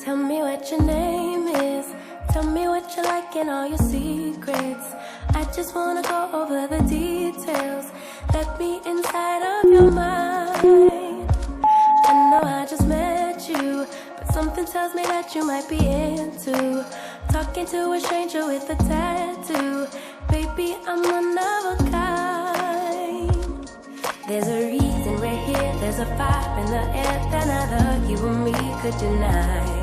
Tell me what your name is. Tell me what you like and all your secrets. I just wanna go over the details. Let me inside of your mind. I know I just met you, but something tells me that you might be into talking to a stranger with a tattoo. Baby, I'm one of a kind. There's a reason we're here, there's a vibe in the air that neither you or me could deny.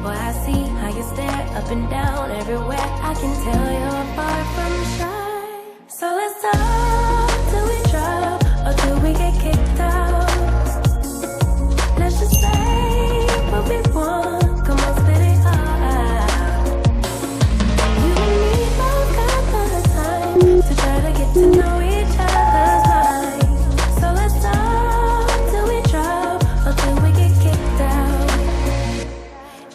Boy, I see how you stare up and down everywhere. I can tell you're far from shy. So let's talk till we drop, or till we get kicked out. Let's just say what we want, come on, spit it out. You and me both got the time to try to get to know each other's mind. So let's talk till we drop, or till we get kicked out.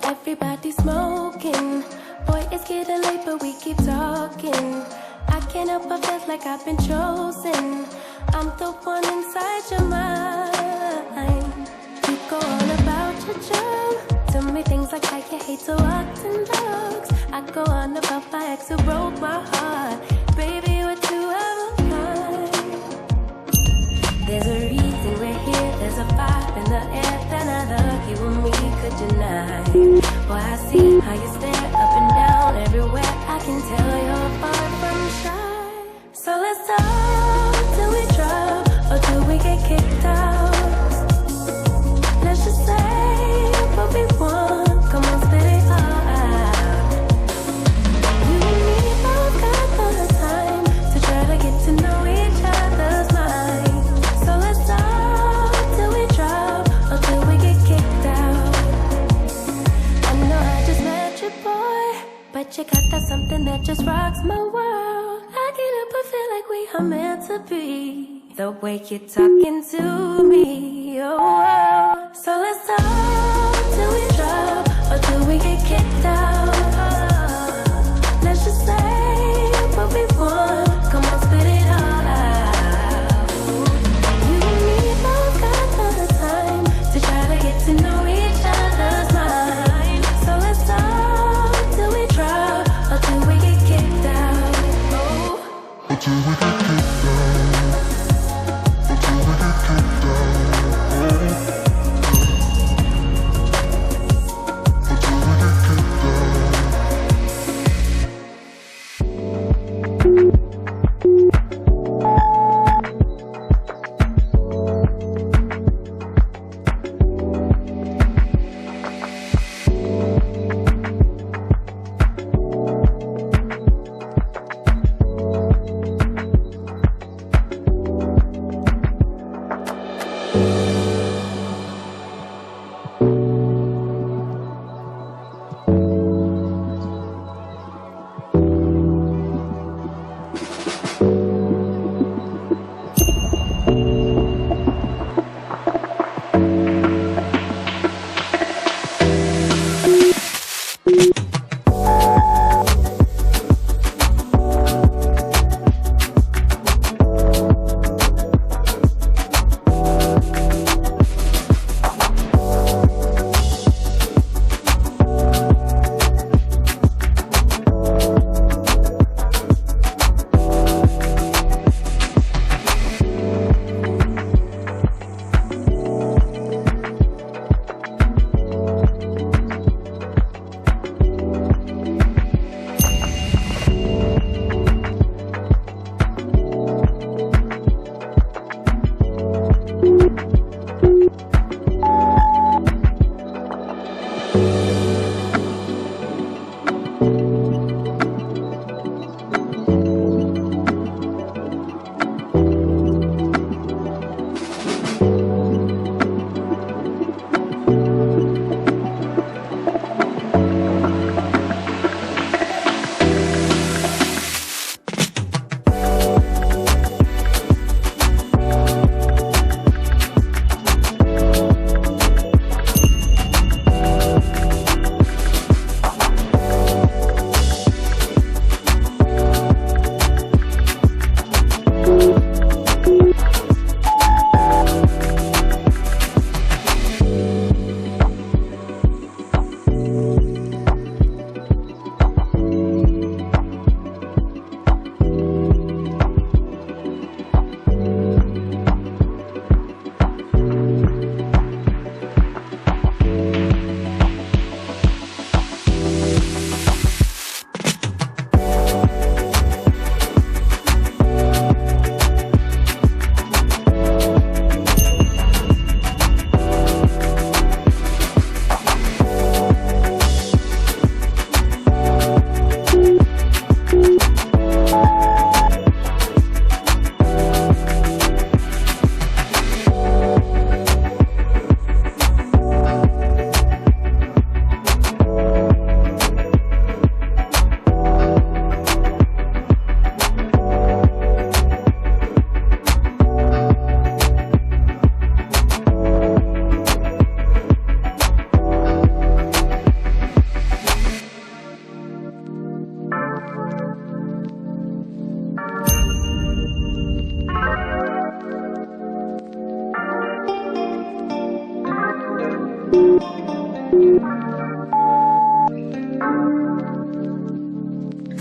Everybody's smoking, boy, it's getting late, but we keep talking. I can't help but feel like I've been chosen. I'm the one inside your mind. You go on about your job, tell me things like how you hate to walk in dogs. I go on about my ex who broke my heart. Baby, we're two of a kind. There's a reason we're here, there's a vibe in the air that neither you or me could deny. Boy, I see how you stare up and down everywhere. I can tell you're far from shy. So let's talk till we drop, or till we get kicked out. Let's just say what we want, come on, spit it out. You and me both got the time to try to get to know each other's mind. So let's talk till we drop, or till we get kicked out. I know I just met you, boy, but you got that something that just rocks my world. I get up and feel like we are meant to be. The way you're talking to me, oh, oh. So let's talk till we drop, or till we get kicked out. Let's just say what we want, come on, spit it out. You and me both got the time to try to get to know each other's mind. So let's talk till we drop, or till we get kicked out. Oh. Until we get kicked out. Until we get kicked out. Until we get kicked out.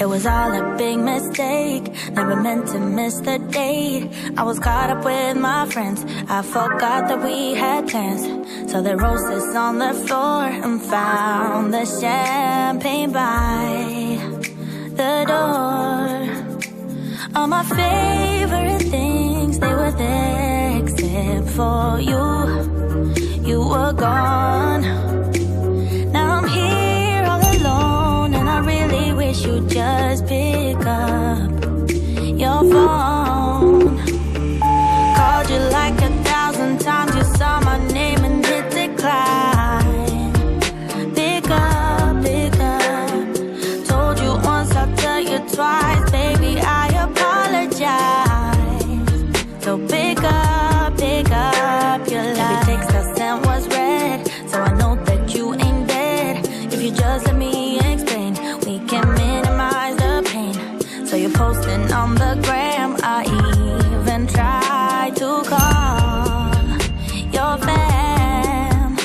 It was all a big mistake, never meant to miss the date. I was caught up with my friends, I forgot that we had plans. So the roses on the floor and found the champagne by the door. All my favorite things, they were there except for you. You were gone. Now I'm here all alone, and I really wish you'd just pick up your phone. Called you like 1,000 times, you saw my name and hit decline. Pick up, pick up. Told you once, I'll tell you twice, baby, I apologize. So pick up your life. Every text I sent was read, so I know that you ain't dead. If you just let me explain, we can minimize the pain. So you're posting on the gram, I even tried to call your fam.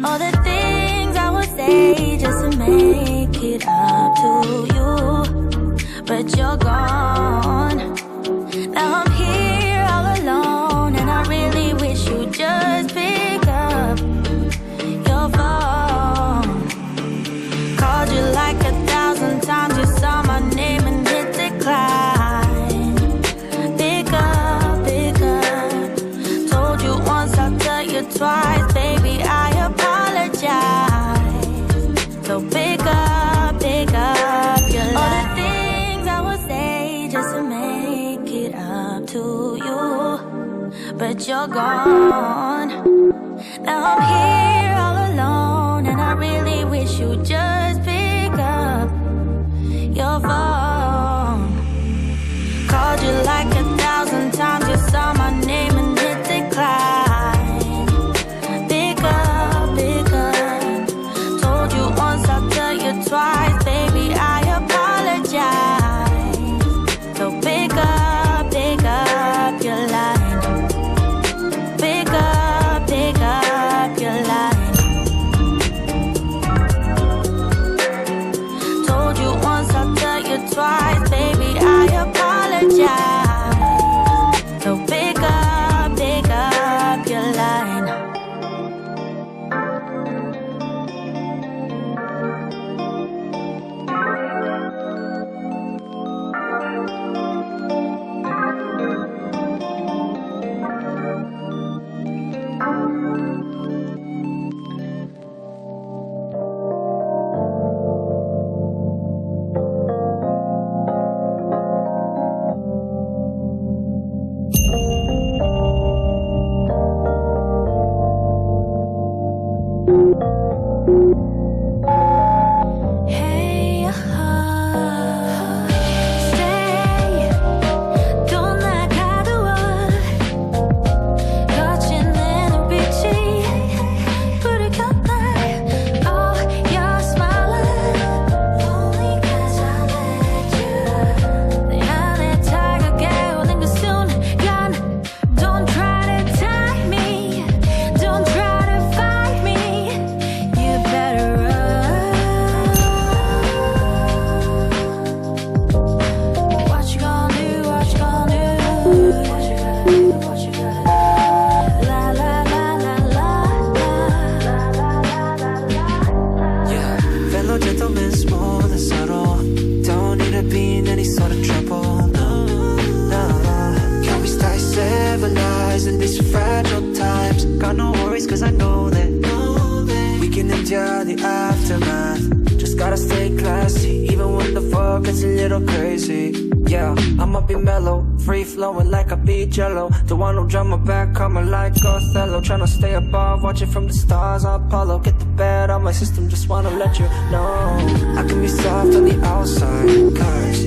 All the things I would say just to make it up to you, but you're gone. Now I'm here all alone, and I really wish you'd just pick up your phone. Called you like 1,000 times, you saw my name and hit decline. Pick up, pick up. Told you once, I'll tell you twice, baby, I apologize. So pick up your life. All the things I would say just to make it up to you, but you're gone. Now I'm here all alone, and I really wish you'd just pick up your phone. Called you like 1,000 times, you saw my name and hit decline. Pick up, pick up. Told you once, I'll tell you twice, baby, I apologize. So pick up your line. Pick up your line. Told you once, I'll tell you twice, baby, I apologize. So pick up your line. Don't want no drama back, coming like Othello. Tryna stay above, watching from the stars on Apollo. Get the bed on my system, just wanna let you know I can be soft on the outside, cause